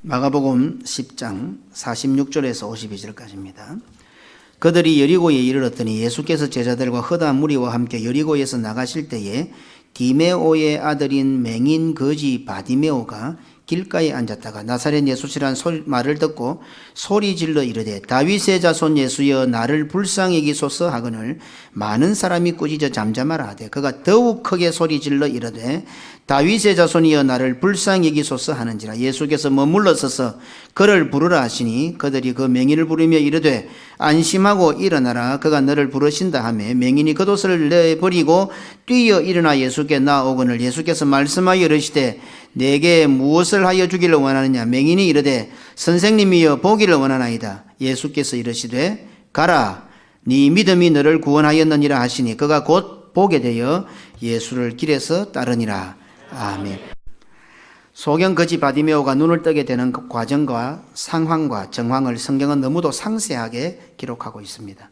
마가복음 10장 46절에서 52절까지입니다. 그들이 여리고에 이르렀더니 예수께서 제자들과 허다한 무리와 함께 여리고에서 나가실 때에 디메오의 아들인 맹인 거지 바디메오가 길가에 앉았다가 나사렛 예수시라는 말을 듣고 소리 질러 이르되 다윗의 자손 예수여 나를 불쌍히 여기소서 하거늘 많은 사람이 꾸짖어 잠잠하라 하되 그가 더욱 크게 소리 질러 이르되 다윗의 자손이여 나를 불쌍히 여기소서 하는지라. 예수께서 머물러 서서 그를 부르라 하시니 그들이 그 맹인을 부르며 이르되 안심하고 일어나라 그가 너를 부르신다 하매 맹인이 겉옷을 내버리고 뛰어 일어나 예수께 나오거늘 예수께서 말씀하여 이르시되 내게 무엇을 하여 주기를 원하느냐. 맹인이 이르되 선생님이여 보기를 원하나이다. 예수께서 이르시되 가라 네 믿음이 너를 구원하였느니라 하시니 그가 곧 보게 되어 예수를 길에서 따르니라. 아멘. 소경 거지 바디메오가 눈을 뜨게 되는 그 과정과 상황과 정황을 성경은 너무도 상세하게 기록하고 있습니다.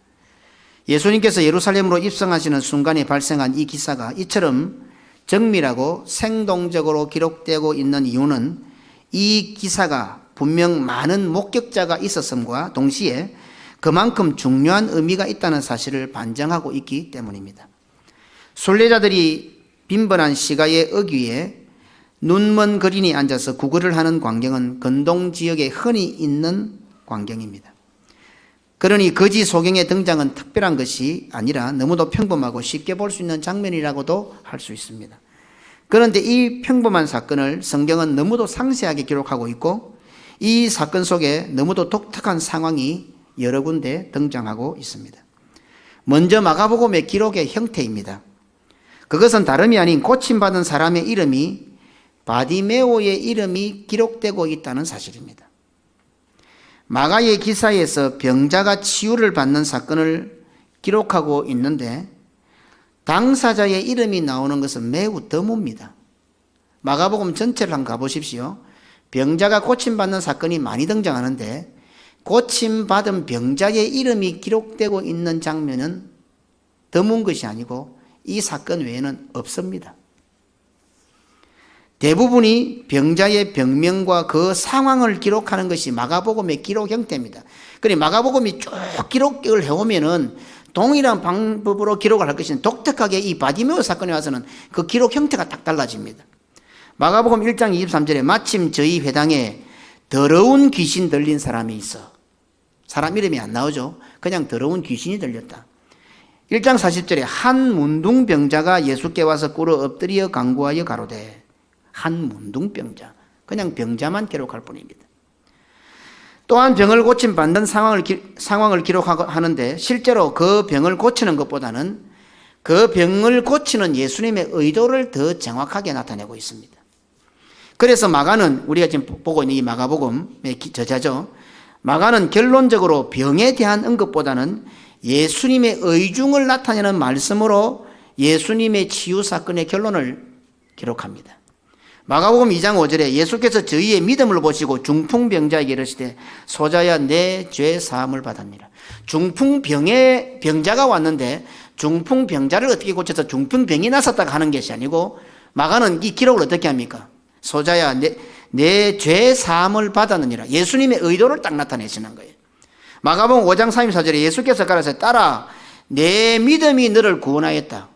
예수님께서 예루살렘으로 입성하시는 순간에 발생한 이 기사가 이처럼 정밀하고 생동적으로 기록되고 있는 이유는 이 기사가 분명 많은 목격자가 있었음과 동시에 그만큼 중요한 의미가 있다는 사실을 반증하고 있기 때문입니다. 순례자들이 빈번한 시가의 어귀에 눈먼 거린이 앉아서 구걸을 하는 광경은 건동 지역에 흔히 있는 광경입니다. 그러니 거지 소경의 등장은 특별한 것이 아니라 너무도 평범하고 쉽게 볼 수 있는 장면이라고도 할 수 있습니다. 그런데 이 평범한 사건을 성경은 너무도 상세하게 기록하고 있고 이 사건 속에 너무도 독특한 상황이 여러 군데 등장하고 있습니다. 먼저 마가복음의 기록의 형태입니다. 그것은 다름이 아닌 고침받은 사람의 이름이 바디메오의 이름이 기록되고 있다는 사실입니다. 마가의 기사에서 병자가 치유를 받는 사건을 기록하고 있는데 당사자의 이름이 나오는 것은 매우 드뭅니다. 마가복음 전체를 한번 가보십시오. 병자가 고침받는 사건이 많이 등장하는데 고침받은 병자의 이름이 기록되고 있는 장면은 드문 것이 아니고 이 사건 외에는 없습니다. 대부분이 병자의 병명과 그 상황을 기록하는 것이 마가복음의 기록 형태입니다. 그러니 마가복음이 쭉 기록을 해오면은 동일한 방법으로 기록을 할 것이니 독특하게 이 바디메오 사건에 와서는 그 기록 형태가 딱 달라집니다. 마가복음 1장 23절에 마침 저희 회당에 더러운 귀신 들린 사람이 있어. 사람 이름이 안 나오죠. 그냥 더러운 귀신이 들렸다. 1장 40절에 한 문둥병자가 예수께 와서 꿇어 엎드려 간구하여 가로되. 한 문둥병자, 그냥 병자만 기록할 뿐입니다. 또한 병을 고침받는 상황을 기록하는데 실제로 그 병을 고치는 것보다는 그 병을 고치는 예수님의 의도를 더 정확하게 나타내고 있습니다. 그래서 마가는 우리가 지금 보고 있는 이 마가복음의 저자죠. 마가는 결론적으로 병에 대한 언급보다는 예수님의 의중을 나타내는 말씀으로 예수님의 치유 사건의 결론을 기록합니다. 마가복음 2장 5절에 예수께서 저희의 믿음을 보시고 중풍병자에게 이르시되 소자야 내 죄 사함을 받았니라. 중풍병에 병자가 왔는데 중풍병자를 어떻게 고쳐서 중풍병이 났었다가 하는 것이 아니고 마가는 이 기록을 어떻게 합니까? 소자야 내 죄 사함을 받았느니라. 예수님의 의도를 딱 나타내시는 거예요. 마가복음 5장 34절에 예수께서 가라사대 따라 내 믿음이 너를 구원하였다.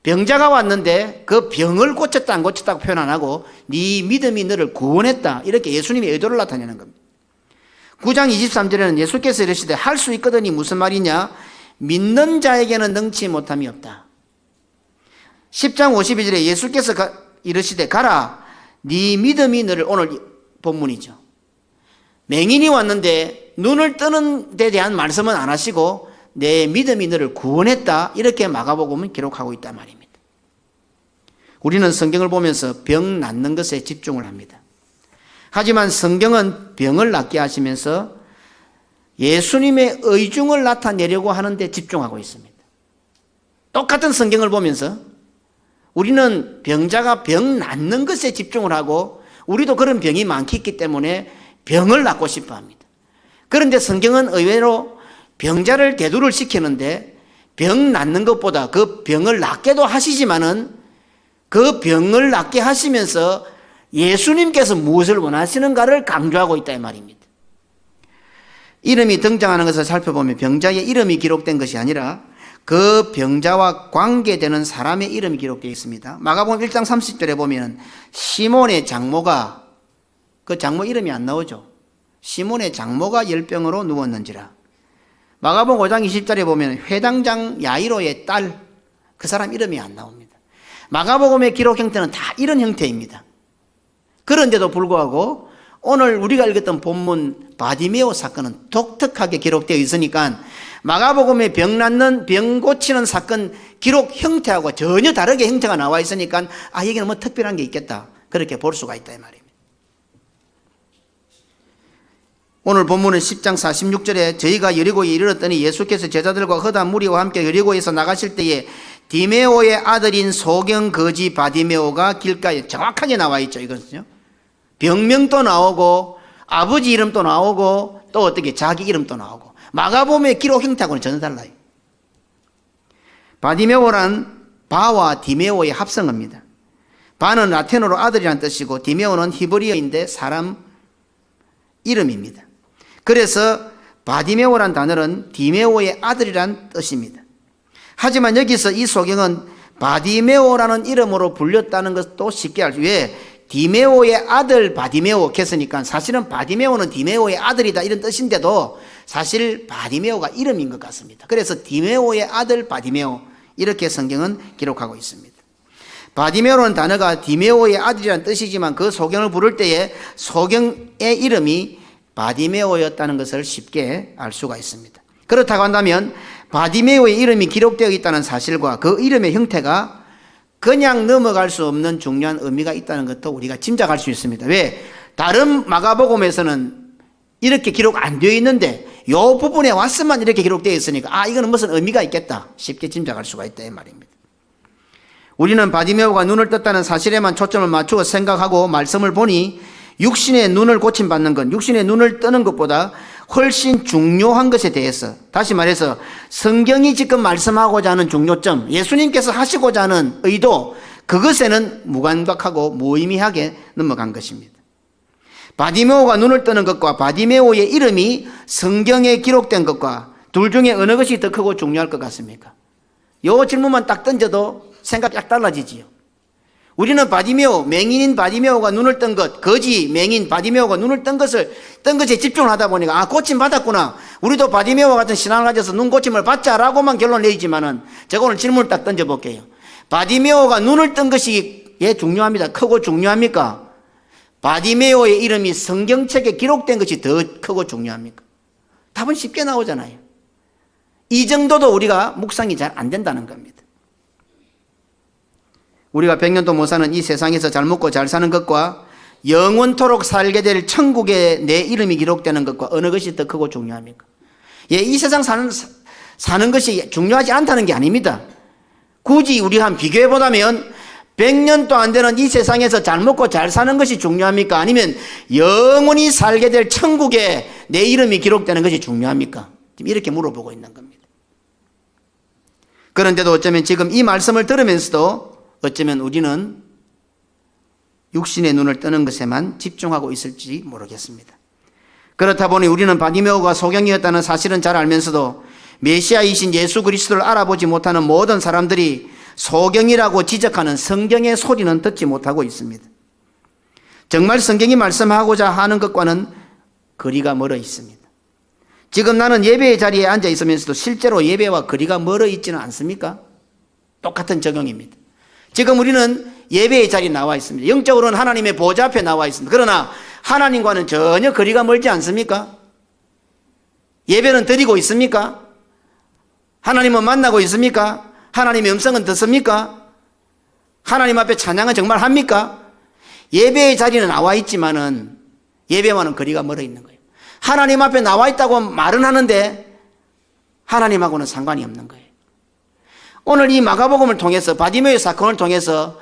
병자가 왔는데 그 병을 고쳤다 안 고쳤다고 표현 안 하고 네 믿음이 너를 구원했다. 이렇게 예수님의 의도를 나타내는 겁니다. 9장 23절에는 예수께서 이르시되 할 수 있거든이 무슨 말이냐? 믿는 자에게는 능치 못함이 없다. 10장 52절에 예수께서 이르시되 가라 네 믿음이 너를, 오늘 본문이죠. 맹인이 왔는데 눈을 뜨는 데 대한 말씀은 안 하시고 내 믿음이 너를 구원했다. 이렇게 마가복음은 기록하고 있단 말입니다. 우리는 성경을 보면서 병 낫는 것에 집중을 합니다. 하지만 성경은 병을 낫게 하시면서 예수님의 의중을 나타내려고 하는 데 집중하고 있습니다. 똑같은 성경을 보면서 우리는 병자가 병 낫는 것에 집중을 하고 우리도 그런 병이 많기 때문에 병을 낫고 싶어 합니다. 그런데 성경은 의외로 병자를 대두를 시키는데 병 낫는 것보다 그 병을 낫게도 하시지만은 그 병을 낫게 하시면서 예수님께서 무엇을 원하시는가를 강조하고 있다 이 말입니다. 이름이 등장하는 것을 살펴보면 병자의 이름이 기록된 것이 아니라 그 병자와 관계되는 사람의 이름이 기록되어 있습니다. 마가복음 1장 30절에 보면 시몬의 장모가, 그 장모 이름이 안 나오죠. 시몬의 장모가 열병으로 누웠는지라. 마가복음 5장 20절에 보면 회당장 야이로의 딸, 그 사람 이름이 안 나옵니다. 마가복음의 기록 형태는 다 이런 형태입니다. 그런데도 불구하고 오늘 우리가 읽었던 본문 바디메오 사건은 독특하게 기록되어 있으니까 마가복음에 병 낫는, 병 고치는 사건 기록 형태하고 전혀 다르게 형태가 나와 있으니까 아, 여기는 뭐 특별한 게 있겠다, 그렇게 볼 수가 있다 이 말입니다. 오늘 본문은 10장 46절에 저희가 여리고에 이르렀더니 예수께서 제자들과 허다한 무리와 함께 여리고에서 나가실 때에 디메오의 아들인 소경 거지 바디메오가 길가에, 정확하게 나와 있죠. 이것은요, 병명도 나오고 아버지 이름도 나오고 또 어떻게 자기 이름도 나오고 마가복음의 기록 형태하고는 전혀 달라요. 바디메오란 바와 디메오의 합성어입니다. 바는 라틴어로 아들이라는 뜻이고 디메오는 히브리어인데 사람 이름입니다. 그래서 바디메오란 단어는 디메오의 아들이란 뜻입니다. 하지만 여기서 이 소경은 바디메오라는 이름으로 불렸다는 것도 쉽게 알죠. 왜? 디메오의 아들 바디메오 했으니까 사실은 바디메오는 디메오의 아들이다 이런 뜻인데도 사실 바디메오가 이름인 것 같습니다. 그래서 디메오의 아들 바디메오, 이렇게 성경은 기록하고 있습니다. 바디메오라는 단어가 디메오의 아들이라는 뜻이지만 그 소경을 부를 때에 소경의 이름이 바디메오였다는 것을 쉽게 알 수가 있습니다. 그렇다고 한다면 바디메오의 이름이 기록되어 있다는 사실과 그 이름의 형태가 그냥 넘어갈 수 없는 중요한 의미가 있다는 것도 우리가 짐작할 수 있습니다. 왜? 다른 마가복음에서는 이렇게 기록 안 되어 있는데 이 부분에 왔으면 이렇게 기록되어 있으니까 아, 이거는 무슨 의미가 있겠다, 쉽게 짐작할 수가 있다 이 말입니다. 우리는 바디메오가 눈을 떴다는 사실에만 초점을 맞추어 생각하고 말씀을 보니 육신의 눈을 고침받는 것, 육신의 눈을 뜨는 것보다 훨씬 중요한 것에 대해서, 다시 말해서 성경이 지금 말씀하고자 하는 중요점, 예수님께서 하시고자 하는 의도, 그것에는 무감각하고 무의미하게 넘어간 것입니다. 바디메오가 눈을 뜨는 것과 바디메오의 이름이 성경에 기록된 것과 둘 중에 어느 것이 더 크고 중요할 것 같습니까? 이 질문만 딱 던져도 생각이 딱 달라지지요. 우리는 바디메오, 맹인인 바디메오가 눈을 뜬 것, 거지 맹인 바디메오가 눈을 뜬 것에 집중을 하다 보니까 아, 고침 받았구나, 우리도 바디메오와 같은 신앙을 가져서 눈 고침을 받자라고만 결론 내지만은 제가 오늘 질문을 딱 던져볼게요. 바디메오가 눈을 뜬 것이 중요합니다. 크고 중요합니까? 바디메오의 이름이 성경책에 기록된 것이 더 크고 중요합니까? 답은 쉽게 나오잖아요. 이 정도도 우리가 묵상이 잘 안 된다는 겁니다. 우리가 100년도 못 사는 이 세상에서 잘 먹고 잘 사는 것과 영원토록 살게 될 천국에 내 이름이 기록되는 것과 어느 것이 더 크고 중요합니까? 예, 이 세상 사는 것이 중요하지 않다는 게 아닙니다. 굳이 우리가 한 비교해 보자면 100년도 안 되는 이 세상에서 잘 먹고 잘 사는 것이 중요합니까? 아니면 영원히 살게 될 천국에 내 이름이 기록되는 것이 중요합니까? 지금 이렇게 물어보고 있는 겁니다. 그런데도 어쩌면 지금 이 말씀을 들으면서도 어쩌면 우리는 육신의 눈을 뜨는 것에만 집중하고 있을지 모르겠습니다. 그렇다 보니 우리는 바디메오가 소경이었다는 사실은 잘 알면서도 메시아이신 예수 그리스도를 알아보지 못하는 모든 사람들이 소경이라고 지적하는 성경의 소리는 듣지 못하고 있습니다. 정말 성경이 말씀하고자 하는 것과는 거리가 멀어 있습니다. 지금 나는 예배의 자리에 앉아 있으면서도 실제로 예배와 거리가 멀어 있지는 않습니까? 똑같은 적용입니다. 지금 우리는 예배의 자리에 나와 있습니다. 영적으로는 하나님의 보좌 앞에 나와 있습니다. 그러나 하나님과는 전혀 거리가 멀지 않습니까? 예배는 드리고 있습니까? 하나님은 만나고 있습니까? 하나님의 음성은 듣습니까? 하나님 앞에 찬양은 정말 합니까? 예배의 자리는 나와 있지만은 예배와는 거리가 멀어 있는 거예요. 하나님 앞에 나와 있다고 말은 하는데 하나님하고는 상관이 없는 거예요. 오늘 이 마가복음을 통해서 바디메오의 사건을 통해서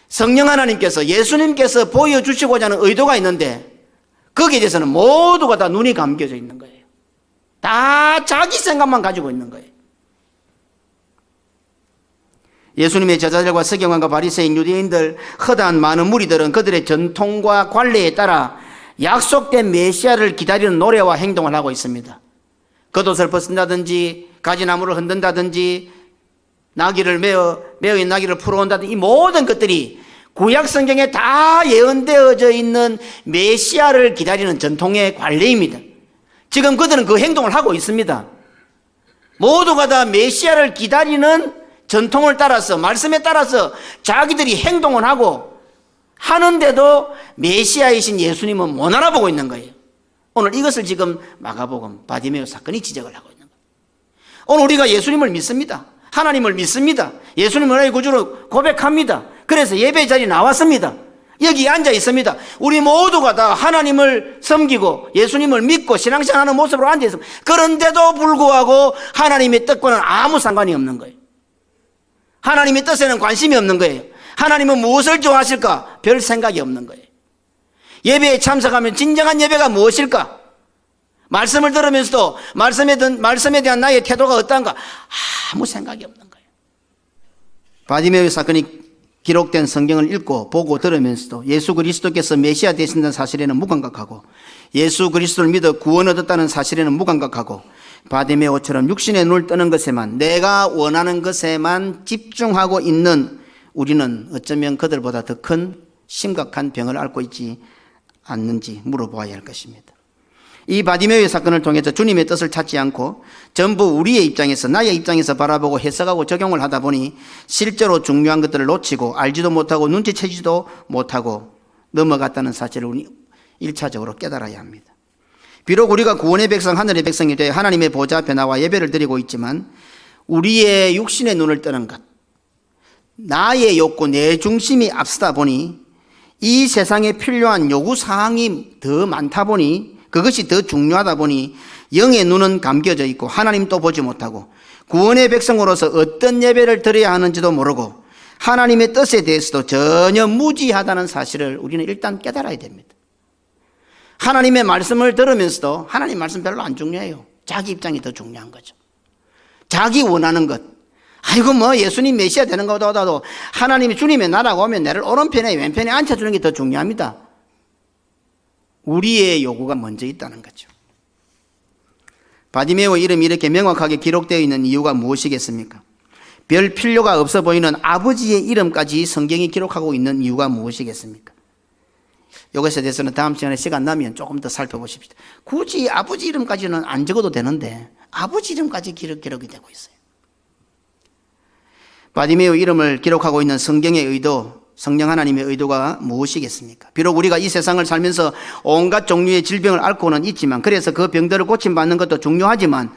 성령 하나님께서 예수님께서 보여주시고자 하는 의도가 있는데 거기에 대해서는 모두가 다 눈이 감겨져 있는 거예요. 다 자기 생각만 가지고 있는 거예요. 예수님의 제자들과 서기관과 바리새인 유대인들 허다한 많은 무리들은 그들의 전통과 관례에 따라 약속된 메시아를 기다리는 노래와 행동을 하고 있습니다. 겉옷을 벗는다든지 가지나무를 흔든다든지 나귀를 메어 있는 나귀를 풀어온다든지 이 모든 것들이 구약 성경에 다 예언되어져 있는 메시아를 기다리는 전통의 관례입니다. 지금 그들은 그 행동을 하고 있습니다. 모두가 다 메시아를 기다리는 전통을 따라서 말씀에 따라서 자기들이 행동을 하고 하는데도 메시아이신 예수님은 못 알아보고 있는 거예요. 오늘 이것을 지금 마가복음 바디메오 사건이 지적을 하고 있는 거예요. 오늘 우리가 예수님을 믿습니다. 하나님을 믿습니다. 예수님을 하나님의 구주로 고백합니다. 그래서 예배 자리에 나왔습니다. 여기 앉아 있습니다. 우리 모두가 다 하나님을 섬기고 예수님을 믿고 신앙생활하는 모습으로 앉아 있습니다. 그런데도 불구하고 하나님의 뜻과는 아무 상관이 없는 거예요. 하나님의 뜻에는 관심이 없는 거예요. 하나님은 무엇을 좋아하실까? 별 생각이 없는 거예요. 예배에 참석하면 진정한 예배가 무엇일까? 말씀을 들으면서도 말씀에 대한 나의 태도가 어떤가? 아무 생각이 없는 거예요. 바디메오 사건이 기록된 성경을 읽고 보고 들으면서도 예수 그리스도께서 메시아 되신다는 사실에는 무감각하고 예수 그리스도를 믿어 구원 얻었다는 사실에는 무감각하고 바디메오처럼 육신의 눈을 뜨는 것에만 내가 원하는 것에만 집중하고 있는 우리는 어쩌면 그들보다 더 큰 심각한 병을 앓고 있지 않는지 물어보아야 할 것입니다. 이 바디메오의 사건을 통해서 주님의 뜻을 찾지 않고 전부 우리의 입장에서 나의 입장에서 바라보고 해석하고 적용을 하다 보니 실제로 중요한 것들을 놓치고 알지도 못하고 눈치채지도 못하고 넘어갔다는 사실을 우리 1차적으로 깨달아야 합니다. 비록 우리가 구원의 백성 하늘의 백성이 되어 하나님의 보좌 앞에 나와 예배를 드리고 있지만 우리의 육신의 눈을 뜨는 것 나의 욕구 내 중심이 앞서다 보니 이 세상에 필요한 요구사항이 더 많다 보니 그것이 더 중요하다 보니 영의 눈은 감겨져 있고 하나님도 보지 못하고 구원의 백성으로서 어떤 예배를 드려야 하는지도 모르고 하나님의 뜻에 대해서도 전혀 무지하다는 사실을 우리는 일단 깨달아야 됩니다. 하나님의 말씀을 들으면서도 하나님 말씀 별로 안 중요해요. 자기 입장이 더 중요한 거죠. 자기 원하는 것. 아이고 뭐 예수님 메시아 되는 것보다도 하나님이 주님의 나라가 오면 나를 오른편에 왼편에 앉혀주는 게 더 중요합니다. 우리의 요구가 먼저 있다는 거죠. 바디메오 이름이 이렇게 명확하게 기록되어 있는 이유가 무엇이겠습니까? 별 필요가 없어 보이는 아버지의 이름까지 성경이 기록하고 있는 이유가 무엇이겠습니까? 이것에 대해서는 다음 시간에 시간 나면 조금 더 살펴보십시다. 굳이 아버지 이름까지는 안 적어도 되는데 아버지 이름까지 기록이 되고 있어요. 바디메오 이름을 기록하고 있는 성경의 의도, 성령 하나님의 의도가 무엇이겠습니까? 비록 우리가 이 세상을 살면서 온갖 종류의 질병을 앓고는 있지만 그래서 그 병들을 고침받는 것도 중요하지만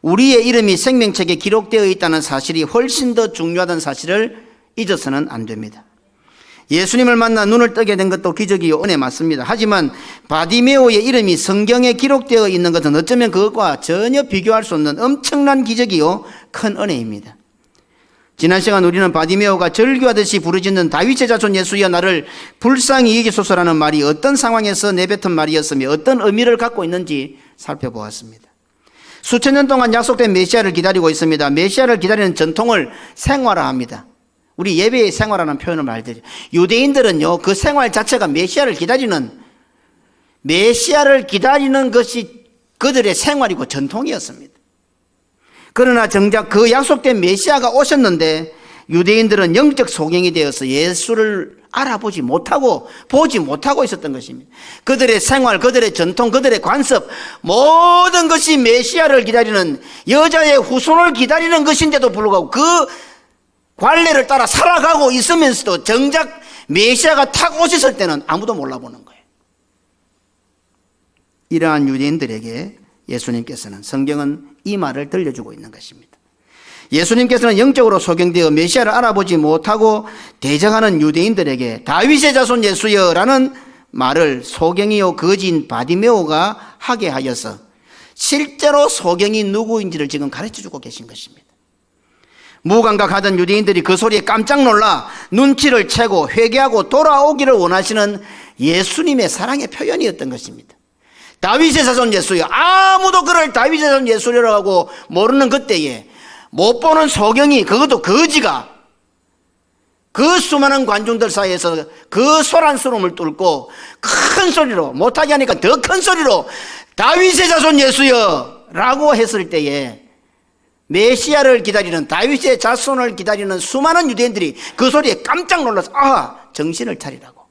우리의 이름이 생명책에 기록되어 있다는 사실이 훨씬 더 중요하다는 사실을 잊어서는 안 됩니다. 예수님을 만나 눈을 뜨게 된 것도 기적이요 은혜 맞습니다. 하지만 바디메오의 이름이 성경에 기록되어 있는 것은 어쩌면 그것과 전혀 비교할 수 없는 엄청난 기적이요 큰 은혜입니다. 지난 시간 우리는 바디메오가 절규하듯이 부르짖는 다윗의 자손 예수여 나를 불쌍히 여기소서라는 말이 어떤 상황에서 내뱉은 말이었으며 어떤 의미를 갖고 있는지 살펴보았습니다. 수천 년 동안 약속된 메시아를 기다리고 있습니다. 메시아를 기다리는 전통을 생활화합니다. 우리 예배의 생활화라는 표현을 말드려요. 유대인들은요 그 생활 자체가 메시아를 기다리는 것이 그들의 생활이고 전통이었습니다. 그러나 정작 그 약속된 메시아가 오셨는데 유대인들은 영적 소경이 되어서 예수를 알아보지 못하고 보지 못하고 있었던 것입니다. 그들의 생활, 그들의 전통, 그들의 관습 모든 것이 메시아를 기다리는 여자의 후손을 기다리는 것인데도 불구하고 그 관례를 따라 살아가고 있으면서도 정작 메시아가 탁 오셨을 때는 아무도 몰라보는 거예요. 이러한 유대인들에게 예수님께서는 성경은 이 말을 들려주고 있는 것입니다. 예수님께서는 영적으로 소경되어 메시아를 알아보지 못하고 대적하는 유대인들에게 다윗의 자손 예수여라는 말을 소경이요 거지인 바디메오가 하게 하여서 실제로 소경이 누구인지를 지금 가르쳐주고 계신 것입니다. 무감각하던 유대인들이 그 소리에 깜짝 놀라 눈치를 채고 회개하고 돌아오기를 원하시는 예수님의 사랑의 표현이었던 것입니다. 다윗의 자손 예수여, 아무도 그를 다윗의 자손 예수라고 모르는 그때에 못 보는 소경이, 그것도 거지가 그 수많은 관중들 사이에서 그 소란스러움을 뚫고 큰 소리로, 못하게 하니까 더 큰 소리로 다윗의 자손 예수여 라고 했을 때에 메시아를 기다리는, 다윗의 자손을 기다리는 수많은 유대인들이 그 소리에 깜짝 놀라서 정신을 차리라고,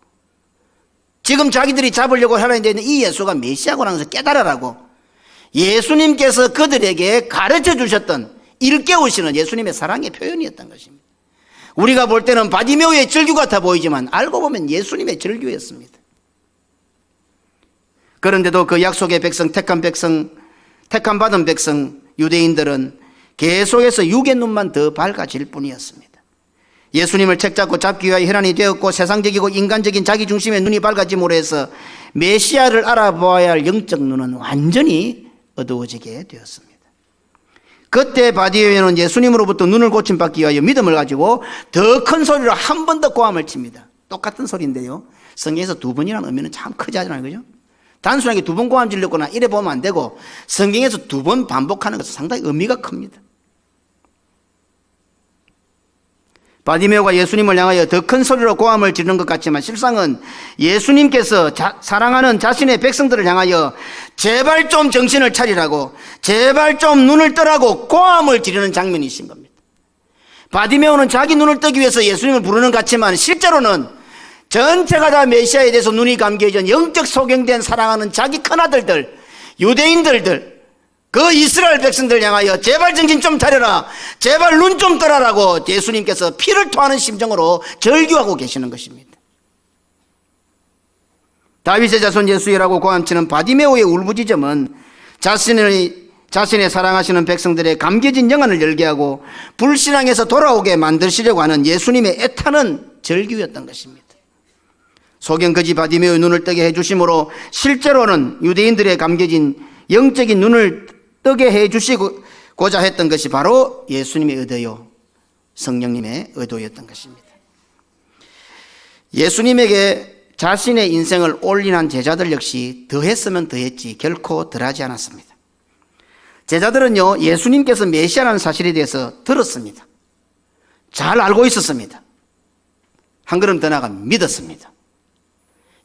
지금 자기들이 잡으려고 하려는 이 예수가 메시아구나 해서 깨달으라고 예수님께서 그들에게 가르쳐 주셨던, 일깨우시는 예수님의 사랑의 표현이었던 것입니다. 우리가 볼 때는 바디메오의 절규 같아 보이지만 알고 보면 예수님의 절규였습니다. 그런데도 그 약속의 백성, 택함 받은 백성 유대인들은 계속해서 육의 눈만 더 밝아질 뿐이었습니다. 예수님을 책잡고 잡기 위하여 혈안이 되었고 세상적이고 인간적인 자기 중심의 눈이 밝아짐으로 해서 메시아를 알아보아야 할 영적 눈은 완전히 어두워지게 되었습니다. 그때 바디메오는 예수님으로부터 눈을 고침받기 위하여 믿음을 가지고 더 큰 소리로 한 번 더 고함을 칩니다. 똑같은 소리인데요, 성경에서 두 번이라는 의미는 참 크지 않아요, 그죠? 단순하게 두 번 고함 질렀거나 이래 보면 안 되고 성경에서 두 번 반복하는 것은 상당히 의미가 큽니다. 바디메오가 예수님을 향하여 더 큰 소리로 고함을 지르는 것 같지만 실상은 예수님께서 사랑하는 자신의 백성들을 향하여 제발 좀 정신을 차리라고, 제발 좀 눈을 뜨라고 고함을 지르는 장면이신 겁니다. 바디메오는 자기 눈을 뜨기 위해서 예수님을 부르는 것 같지만 실제로는 전체가 다 메시아에 대해서 눈이 감겨진 영적 소경된 사랑하는 자기 큰아들들, 유대인들들, 그 이스라엘 백성들 향하여 제발 정신 좀 차려라, 제발 눈 좀 떠라라고 예수님께서 피를 토하는 심정으로 절규하고 계시는 것입니다. 다윗의 자손 예수이라고 고함치는 바디메오의 울부짖음은 자신의 사랑하시는 백성들의 감겨진 영안을 열게 하고 불신앙에서 돌아오게 만드시려고 하는 예수님의 애타는 절규였던 것입니다. 소경거지 바디메오의 눈을 뜨게 해주심으로 실제로는 유대인들의 감겨진 영적인 눈을 뜨게 해주시고자 했던 것이 바로 예수님의 의도요, 성령님의 의도였던 것입니다. 예수님에게 자신의 인생을 올인한 제자들 역시 더했으면 더했지 결코 덜하지 않았습니다. 제자들은요, 예수님께서 메시아라는 사실에 대해서 들었습니다. 잘 알고 있었습니다. 한 걸음 더 나가 믿었습니다.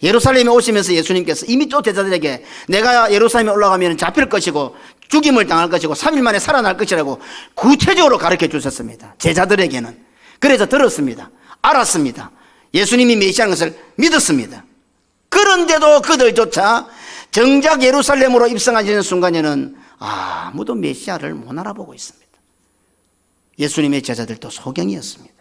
예루살렘에 오시면서 예수님께서 이미 또 제자들에게 내가 예루살렘에 올라가면 잡힐 것이고 죽임을 당할 것이고 3일 만에 살아날 것이라고 구체적으로 가르쳐 주셨습니다. 제자들에게는. 그래서 들었습니다. 알았습니다. 예수님이 메시아인 것을 믿었습니다. 그런데도 그들조차 정작 예루살렘으로 입성하시는 순간에는 아무도 메시아를 못 알아보고 있습니다. 예수님의 제자들도 소경이었습니다.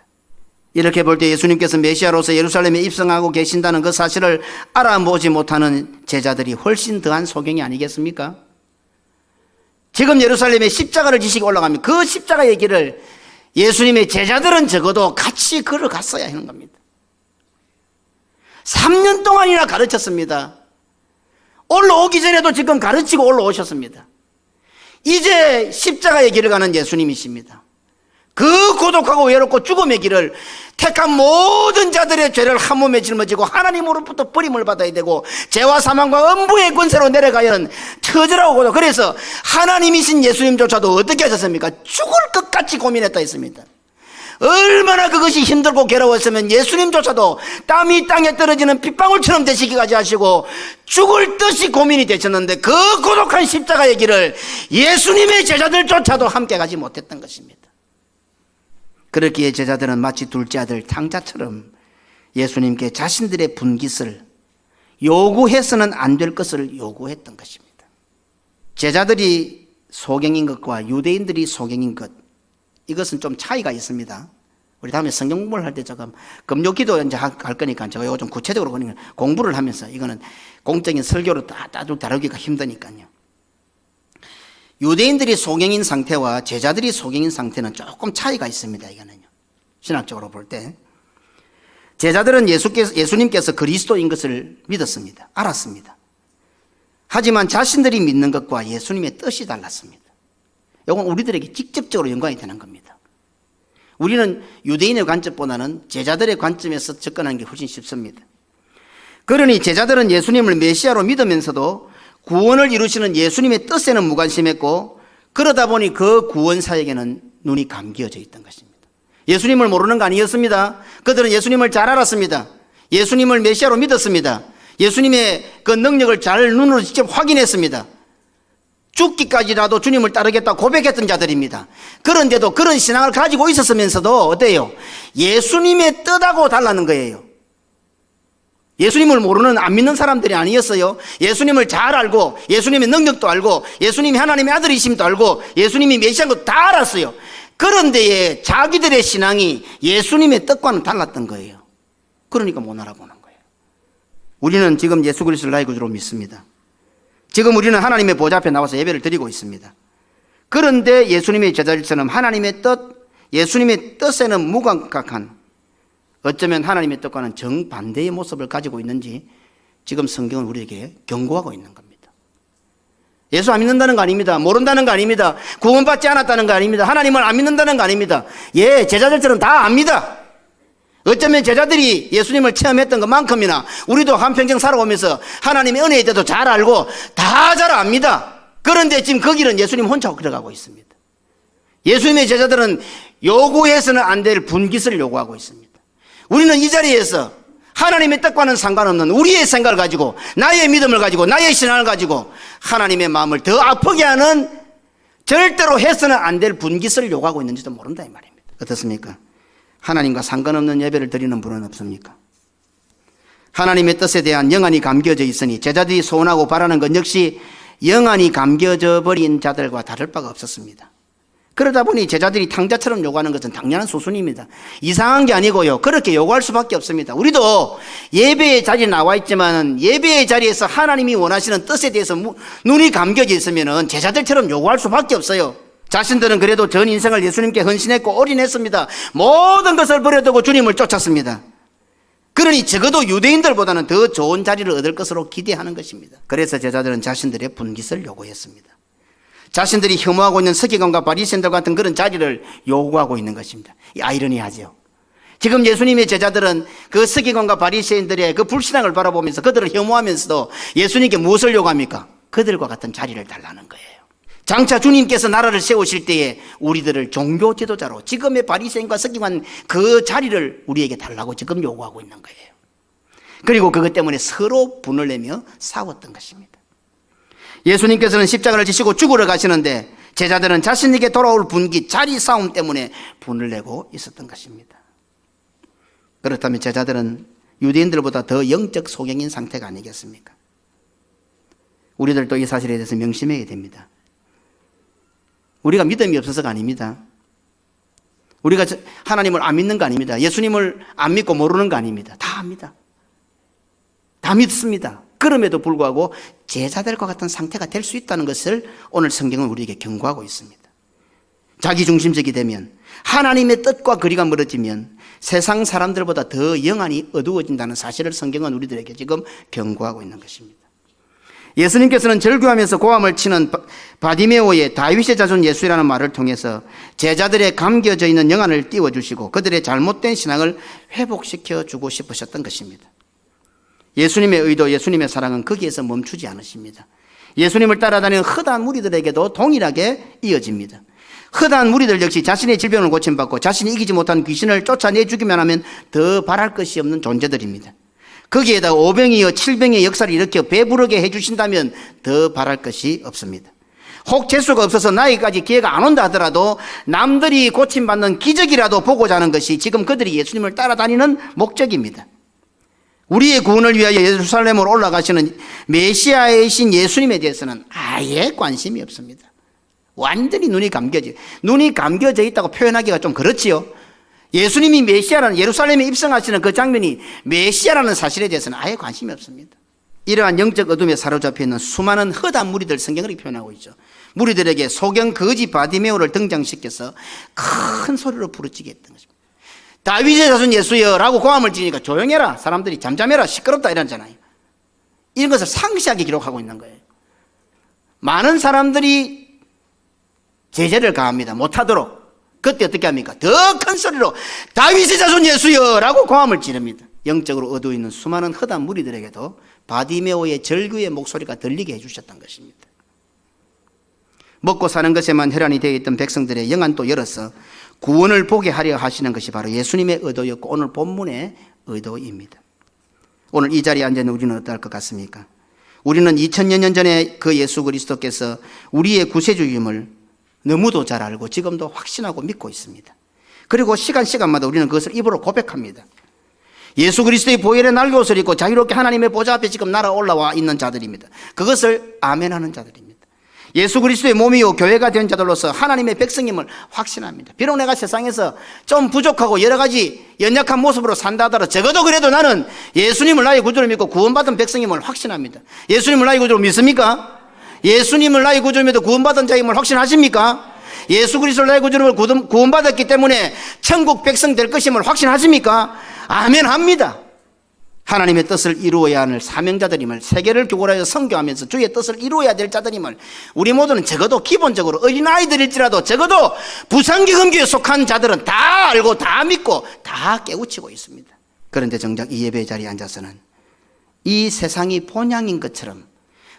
이렇게 볼 때 예수님께서 메시아로서 예루살렘에 입성하고 계신다는 그 사실을 알아보지 못하는 제자들이 훨씬 더한 소경이 아니겠습니까? 지금 예루살렘에 십자가를 지시고 올라가면 그 십자가의 길을 예수님의 제자들은 적어도 같이 걸어갔어야 하는 겁니다. 3년 동안이나 가르쳤습니다. 올라오기 전에도 지금 가르치고 올라오셨습니다. 이제 십자가의 길을 가는 예수님이십니다. 그 고독하고 외롭고 죽음의 길을 택한 모든 자들의 죄를 한 몸에 짊어지고 하나님으로부터 버림을 받아야 되고 죄와 사망과 음부의 권세로 내려가야 하는 처절하고 고독, 그래서 하나님이신 예수님조차도 어떻게 하셨습니까? 죽을 것 같이 고민했다 했습니다. 얼마나 그것이 힘들고 괴로웠으면 예수님조차도 땀이 땅에 떨어지는 빗방울처럼 되시기까지 하시고 죽을 듯이 고민이 되셨는데 그 고독한 십자가의 길을 예수님의 제자들조차도 함께 가지 못했던 것입니다. 그렇기에 제자들은 마치 둘째 아들 탕자처럼 예수님께 자신들의 분깃을 요구해서는 안 될 것을 요구했던 것입니다. 제자들이 소경인 것과 유대인들이 소경인 것, 이것은 좀 차이가 있습니다. 우리 다음에 성경 공부를 할 때 조금 금요기도 이제 할 거니까 제가 이거 좀 구체적으로 공부를 하면서 이거는 공적인 설교로 다루기가 힘드니까요. 유대인들이 소경인 상태와 제자들이 소경인 상태는 조금 차이가 있습니다. 이거는요, 신학적으로 볼 때. 제자들은 예수님께서 그리스도인 것을 믿었습니다. 알았습니다. 하지만 자신들이 믿는 것과 예수님의 뜻이 달랐습니다. 이건 우리들에게 직접적으로 연관이 되는 겁니다. 우리는 유대인의 관점보다는 제자들의 관점에서 접근하는 게 훨씬 쉽습니다. 그러니 제자들은 예수님을 메시아로 믿으면서도 구원을 이루시는 예수님의 뜻에는 무관심했고, 그러다 보니 그 구원사에게는 눈이 감겨져 있던 것입니다. 예수님을 모르는 거 아니었습니다. 그들은 예수님을 잘 알았습니다. 예수님을 메시아로 믿었습니다. 예수님의 그 능력을 잘 눈으로 직접 확인했습니다. 죽기까지라도 주님을 따르겠다 고백했던 자들입니다. 그런데도 그런 신앙을 가지고 있었으면서도 어때요? 예수님의 뜻하고 달라는 거예요. 예수님을 모르는 안 믿는 사람들이 아니었어요. 예수님을 잘 알고 예수님의 능력도 알고 예수님이 하나님의 아들이심도 알고 예수님이 메시아인 것도 다 알았어요. 그런데 자기들의 신앙이 예수님의 뜻과는 달랐던 거예요. 그러니까 못 알아보는 거예요. 우리는 지금 예수 그리스도를 나의 구주로 믿습니다. 지금 우리는 하나님의 보좌 앞에 나와서 예배를 드리고 있습니다. 그런데 예수님의 제자들처럼 하나님의 뜻, 예수님의 뜻에는 무감각한, 어쩌면 하나님의 뜻과는 정반대의 모습을 가지고 있는지 지금 성경은 우리에게 경고하고 있는 겁니다. 예수 안 믿는다는 거 아닙니다. 모른다는 거 아닙니다. 구원받지 않았다는 거 아닙니다. 하나님을 안 믿는다는 거 아닙니다. 제자들처럼 다 압니다. 어쩌면 제자들이 예수님을 체험했던 것만큼이나 우리도 한평생 살아오면서 하나님의 은혜에 대해서 잘 알고 다 잘 압니다. 그런데 지금 그 길은 예수님 혼자 걸어가고 있습니다. 예수님의 제자들은 요구해서는 안 될 분깃을 요구하고 있습니다. 우리는 이 자리에서 하나님의 뜻과는 상관없는 우리의 생각을 가지고 나의 믿음을 가지고 나의 신앙을 가지고 하나님의 마음을 더 아프게 하는 절대로 해서는 안 될 분깃을 요구하고 있는지도 모른다 이 말입니다. 어떻습니까? 하나님과 상관없는 예배를 드리는 분은 없습니까? 하나님의 뜻에 대한 영안이 감겨져 있으니 제자들이 소원하고 바라는 것 역시 영안이 감겨져 버린 자들과 다를 바가 없었습니다. 그러다 보니 제자들이 탕자처럼 요구하는 것은 당연한 수순입니다. 이상한 게 아니고요. 그렇게 요구할 수밖에 없습니다. 우리도 예배의 자리에 나와 있지만 예배의 자리에서 하나님이 원하시는 뜻에 대해서 눈이 감겨져 있으면 제자들처럼 요구할 수밖에 없어요. 자신들은 그래도 전 인생을 예수님께 헌신했고 올인했습니다. 모든 것을 버려두고 주님을 쫓았습니다. 그러니 적어도 유대인들보다는 더 좋은 자리를 얻을 것으로 기대하는 것입니다. 그래서 제자들은 자신들의 분깃을 요구했습니다. 자신들이 혐오하고 있는 서기관과 바리새인들 같은 그런 자리를 요구하고 있는 것입니다. 이 아이러니하죠. 지금 예수님의 제자들은 그 서기관과 바리새인들의 그 불신앙을 바라보면서 그들을 혐오하면서도 예수님께 무엇을 요구합니까? 그들과 같은 자리를 달라는 거예요. 장차 주님께서 나라를 세우실 때에 우리들을 종교 지도자로 지금의 바리새인과 서기관 그 자리를 우리에게 달라고 지금 요구하고 있는 거예요. 그리고 그것 때문에 서로 분을 내며 싸웠던 것입니다. 예수님께서는 십자가를 지시고 죽으러 가시는데 제자들은 자신에게 돌아올 분기 자리 싸움 때문에 분을 내고 있었던 것입니다. 그렇다면 제자들은 유대인들보다 더 영적 소경인 상태가 아니겠습니까? 우리들도 이 사실에 대해서 명심해야 됩니다. 우리가 믿음이 없어서가 아닙니다. 우리가 하나님을 안 믿는 거 아닙니다. 예수님을 안 믿고 모르는 거 아닙니다. 다 압니다. 다 믿습니다. 그럼에도 불구하고 제자들과 같은 상태가 될 수 있다는 것을 오늘 성경은 우리에게 경고하고 있습니다. 자기중심적이 되면 하나님의 뜻과 거리가 멀어지면 세상 사람들보다 더 영안이 어두워진다는 사실을 성경은 우리들에게 지금 경고하고 있는 것입니다. 예수님께서는 절규하면서 고함을 치는 바디메오의 다윗의 자손 예수라는 말을 통해서 제자들의 감겨져 있는 영안을 띄워주시고 그들의 잘못된 신앙을 회복시켜 주고 싶으셨던 것입니다. 예수님의 의도, 예수님의 사랑은 거기에서 멈추지 않으십니다. 예수님을 따라다니는 허다한 무리들에게도 동일하게 이어집니다. 허다한 무리들 역시 자신의 질병을 고침받고 자신이 이기지 못한 귀신을 쫓아내주기만 하면 더 바랄 것이 없는 존재들입니다. 거기에다 오병이어 칠병의 역사를 일으켜 배부르게 해주신다면 더 바랄 것이 없습니다. 혹 재수가 없어서 나에게까지 기회가 안 온다 하더라도 남들이 고침받는 기적이라도 보고자 하는 것이 지금 그들이 예수님을 따라다니는 목적입니다. 우리의 구원을 위하여 예루살렘으로 올라가시는 메시아이신 예수님에 대해서는 아예 관심이 없습니다. 완전히 눈이 감겨져 있다고 표현하기가 좀 그렇지요. 예수님이 메시아라는, 예루살렘에 입성하시는 그 장면이 메시아라는 사실에 대해서는 아예 관심이 없습니다. 이러한 영적 어둠에 사로잡혀 있는 수많은 허다한 무리들 성경을 이렇게 표현하고 있죠. 무리들에게 소경 거지 바디메오를 등장시켜서 큰 소리로 부르짖게 했던 것입니다. 다윗의 자손 예수여 라고 고함을 지니까 조용해라, 사람들이 잠잠해라, 시끄럽다 이러잖아요. 이런 것을 상시하게 기록하고 있는 거예요. 많은 사람들이 제재를 가합니다. 못하도록. 그때 어떻게 합니까? 더 큰 소리로 다윗의 자손 예수여 라고 고함을 지릅니다. 영적으로 어두워 있는 수많은 허다한 무리들에게도 바디메오의 절규의 목소리가 들리게 해주셨던 것입니다. 먹고 사는 것에만 혈안이 되어 있던 백성들의 영안도 열어서 구원을 보게 하려 하시는 것이 바로 예수님의 의도였고 오늘 본문의 의도입니다. 오늘 이 자리에 앉아 있는 우리는 어떨 것 같습니까? 우리는 2000여 년 전에 그 예수 그리스도께서 우리의 구세주임을 너무도 잘 알고 지금도 확신하고 믿고 있습니다. 그리고 시간마다 우리는 그것을 입으로 고백합니다. 예수 그리스도의 보혈의 날개옷을 입고 자유롭게 하나님의 보좌 앞에 지금 날아올라와 있는 자들입니다. 그것을 아멘하는 자들입니다. 예수 그리스도의 몸이요 교회가 된 자들로서 하나님의 백성임을 확신합니다. 비록 내가 세상에서 좀 부족하고 여러 가지 연약한 모습으로 산다 하더라도 적어도 그래도 나는 예수님을 나의 구주로 믿고 구원받은 백성임을 확신합니다. 예수님을 나의 구주로 믿습니까? 예수님을 나의 구주로 믿어 구원받은 자임을 확신하십니까? 예수 그리스도를 나의 구주로 구원받았기 때문에 천국 백성 될 것임을 확신하십니까? 아멘 합니다. 하나님의 뜻을 이루어야 하는 사명자들임을 세계를 교골하여 선교하면서 주의 뜻을 이루어야 될 자들임을 우리 모두는 적어도 기본적으로 어린아이들일지라도 적어도 부산기금교에 속한 자들은 다 알고 다 믿고 다 깨우치고 있습니다. 그런데 정작 이 예배 자리에 앉아서는 이 세상이 본향인 것처럼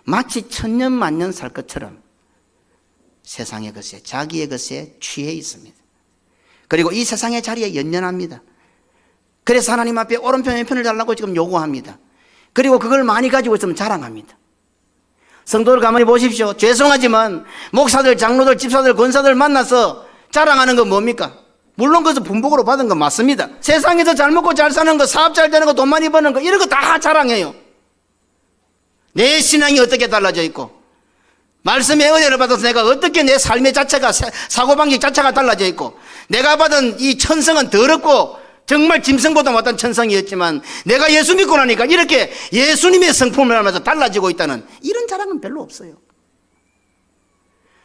마치 천년 만년 살 것처럼 세상의 것에 자기의 것에 취해 있습니다. 그리고 이 세상의 자리에 연연합니다. 그래서 하나님 앞에 오른편 왼편을 달라고 지금 요구합니다. 그리고 그걸 많이 가지고 있으면 자랑합니다. 성도들 가만히 보십시오. 죄송하지만 목사들, 장로들, 집사들, 권사들 만나서 자랑하는 건 뭡니까? 물론 그것은 분복으로 받은 건 맞습니다. 세상에서 잘 먹고 잘 사는 거, 사업 잘 되는 거, 돈 많이 버는 거 이런 거 다 자랑해요. 내 신앙이 어떻게 달라져 있고 말씀의 은혜를 받아서 내가 어떻게 내 삶의 자체가 사고방식 자체가 달라져 있고 내가 받은 이 천성은 더럽고 정말 짐승보다 못한 천성이었지만 내가 예수 믿고 나니까 이렇게 예수님의 성품을 하면서 달라지고 있다는 이런 자랑은 별로 없어요.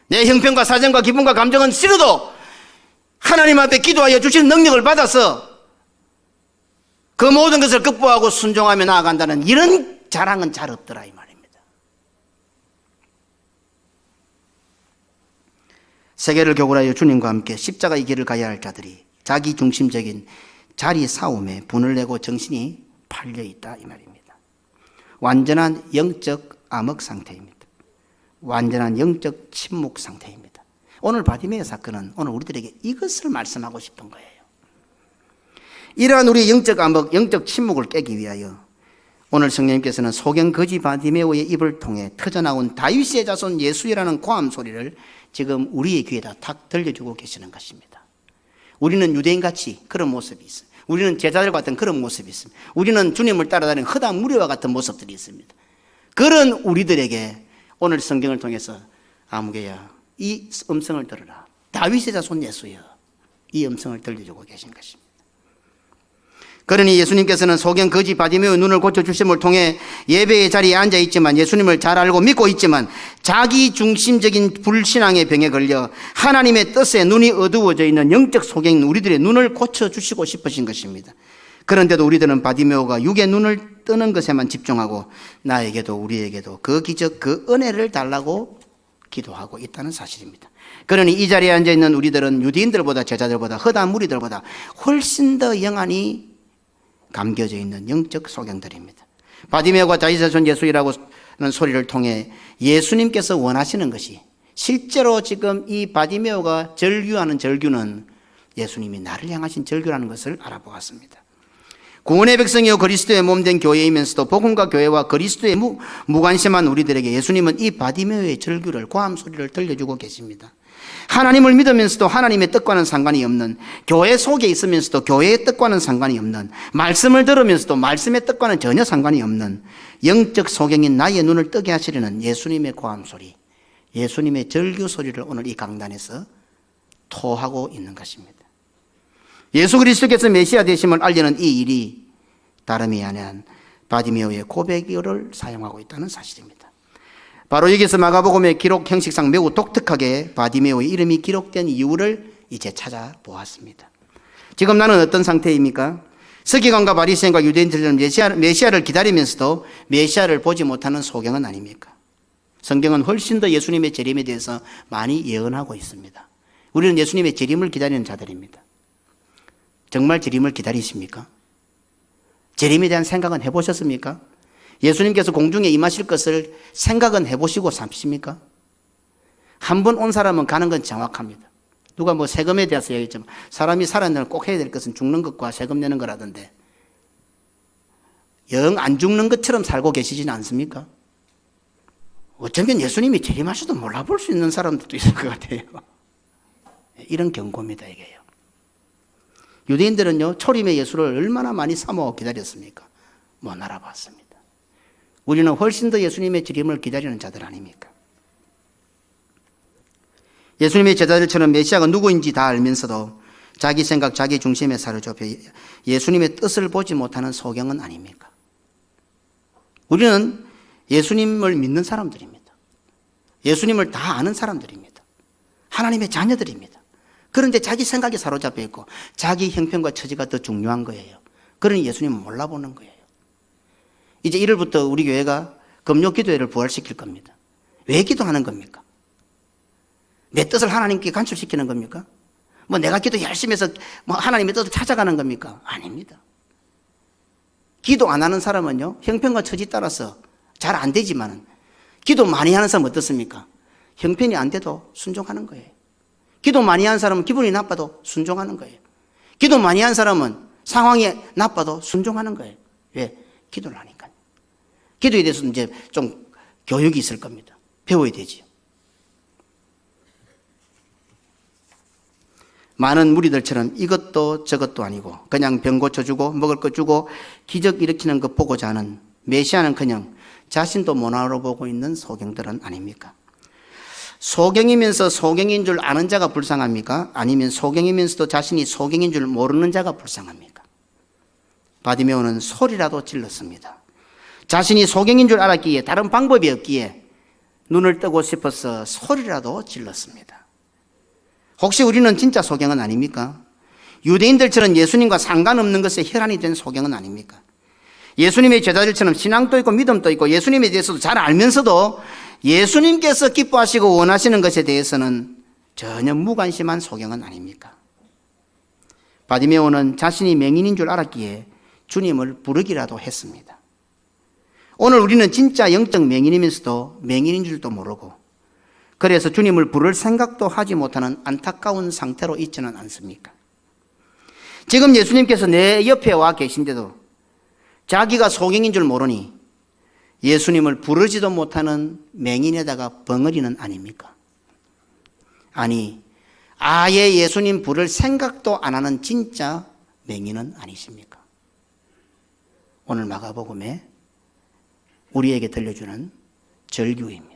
내 형편과 사정과 기분과 감정은 싫어도 하나님 앞에 기도하여 주신 능력을 받아서 그 모든 것을 극복하고 순종하며 나아간다는 이런 자랑은 잘 없더라 이 말입니다. 세계를 교골하여 주님과 함께 십자가의 길을 가야 할 자들이 자기 중심적인 자리 싸움에 분을 내고 정신이 팔려 있다 이 말입니다. 완전한 영적 암흑 상태입니다. 완전한 영적 침묵 상태입니다. 오늘 바디메오 사건은 오늘 우리들에게 이것을 말씀하고 싶은 거예요. 이러한 우리의 영적 암흑, 영적 침묵을 깨기 위하여 오늘 성령님께서는 소경 거지 바디메오의 입을 통해 터져나온 다윗의 자손 예수라는 고함 소리를 지금 우리의 귀에다 탁 들려주고 계시는 것입니다. 우리는 유대인같이 그런 모습이 있어요. 우리는 제자들 같은 그런 모습이 있습니다. 우리는 주님을 따라다니는 허다 무리와 같은 모습들이 있습니다. 그런 우리들에게 오늘 성경을 통해서 아무개야 이 음성을 들으라. 다윗의 자손 예수여 이 음성을 들려주고 계신 것입니다. 그러니 예수님께서는 소경 거지 바디메오의 눈을 고쳐주심을 통해 예배의 자리에 앉아있지만 예수님을 잘 알고 믿고 있지만 자기 중심적인 불신앙의 병에 걸려 하나님의 뜻에 눈이 어두워져 있는 영적 소경인 우리들의 눈을 고쳐주시고 싶으신 것입니다. 그런데도 우리들은 바디메오가 육의 눈을 뜨는 것에만 집중하고 나에게도 우리에게도 그 기적 그 은혜를 달라고 기도하고 있다는 사실입니다. 그러니 이 자리에 앉아있는 우리들은 유대인들보다 제자들보다 허다 무리들보다 훨씬 더 영안이 감겨져 있는 영적 소경들입니다. 바디메오가 다윗의 자손 예수이라고 하는 소리를 통해 예수님께서 원하시는 것이 실제로 지금 이 바디메오가 절규하는 절규는 예수님이 나를 향하신 절규라는 것을 알아보았습니다. 구원의 백성이요 그리스도의 몸된 교회이면서도 복음과 교회와 그리스도의 무관심한 우리들에게 예수님은 이 바디메오의 절규를 고함 소리를 들려주고 계십니다. 하나님을 믿으면서도 하나님의 뜻과는 상관이 없는, 교회 속에 있으면서도 교회의 뜻과는 상관이 없는, 말씀을 들으면서도 말씀의 뜻과는 전혀 상관이 없는 영적 소경인 나의 눈을 뜨게 하시려는 예수님의 고함 소리, 예수님의 절규 소리를 오늘 이 강단에서 토하고 있는 것입니다. 예수 그리스도께서 메시아 되심을 알리는 이 일이 다름이 아닌 바디메오의 고백을 사용하고 있다는 사실입니다. 바로 여기서 마가복음의 기록 형식상 매우 독특하게 바디메오의 이름이 기록된 이유를 이제 찾아보았습니다. 지금 나는 어떤 상태입니까? 서기관과 바리새인과 유대인들은 메시아를 기다리면서도 메시아를 보지 못하는 소경은 아닙니까? 성경은 훨씬 더 예수님의 재림에 대해서 많이 예언하고 있습니다. 우리는 예수님의 재림을 기다리는 자들입니다. 정말 재림을 기다리십니까? 재림에 대한 생각은 해보셨습니까? 예수님께서 공중에 임하실 것을 생각은 해보시고 사십니까? 한 번 온 사람은 가는 건 정확합니다. 누가 뭐 세금에 대해서 얘기했지만 사람이 살아내면 꼭 해야 될 것은 죽는 것과 세금 내는 거라던데 영 안 죽는 것처럼 살고 계시지는 않습니까? 어쩌면 예수님이 재림하셔도 몰라볼 수 있는 사람들도 있을 것 같아요. 이런 경고입니다, 이게요. 유대인들은요, 초림의 예수를 얼마나 많이 사모하고 기다렸습니까? 못 알아봤습니다. 우리는 훨씬 더 예수님의 재림을 기다리는 자들 아닙니까? 예수님의 제자들처럼 메시아가 누구인지 다 알면서도 자기 생각, 자기 중심에 사로잡혀 예수님의 뜻을 보지 못하는 소경은 아닙니까? 우리는 예수님을 믿는 사람들입니다. 예수님을 다 아는 사람들입니다. 하나님의 자녀들입니다. 그런데 자기 생각에 사로잡혀 있고 자기 형편과 처지가 더 중요한 거예요. 그러니 예수님을 몰라보는 거예요. 이제 1월부터 우리 교회가 금요 기도회를 부활시킬 겁니다. 왜 기도하는 겁니까? 내 뜻을 하나님께 간출시키는 겁니까? 뭐 내가 기도 열심히 해서 뭐 하나님의 뜻을 찾아가는 겁니까? 아닙니다. 기도 안 하는 사람은요, 형편과 처지 따라서 잘 안 되지만은 기도 많이 하는 사람은 어떻습니까? 형편이 안 돼도 순종하는 거예요. 기도 많이 하는 사람은 기분이 나빠도 순종하는 거예요. 기도 많이 하는 사람은 상황이 나빠도 순종하는 거예요. 왜? 기도를 하니까요. 기도에 대해서 이제 좀 교육이 있을 겁니다. 배워야 되지요. 많은 무리들처럼 이것도 저것도 아니고 그냥 병 고쳐주고 먹을 거 주고 기적 일으키는 것 보고자 하는 메시아는 그냥 자신도 못 알아보고 있는 소경들은 아닙니까? 소경이면서 소경인 줄 아는 자가 불쌍합니까? 아니면 소경이면서도 자신이 소경인 줄 모르는 자가 불쌍합니까? 바디메오는 소리라도 질렀습니다. 자신이 소경인 줄 알았기에 다른 방법이 없기에 눈을 뜨고 싶어서 소리라도 질렀습니다. 혹시 우리는 진짜 소경은 아닙니까? 유대인들처럼 예수님과 상관없는 것에 혈안이 된 소경은 아닙니까? 예수님의 제자들처럼 신앙도 있고 믿음도 있고 예수님에 대해서도 잘 알면서도 예수님께서 기뻐하시고 원하시는 것에 대해서는 전혀 무관심한 소경은 아닙니까? 바디메오는 자신이 맹인인 줄 알았기에 주님을 부르기라도 했습니다. 오늘 우리는 진짜 영적 맹인이면서도 맹인인 줄도 모르고 그래서 주님을 부를 생각도 하지 못하는 안타까운 상태로 있지는 않습니까? 지금 예수님께서 내 옆에 와 계신데도 자기가 소경인 줄 모르니 예수님을 부르지도 못하는 맹인에다가 벙어리는 아닙니까? 아니, 아예 예수님 부를 생각도 안 하는 진짜 맹인은 아니십니까? 오늘 마가복음에 우리에게 들려주는 절규입니다.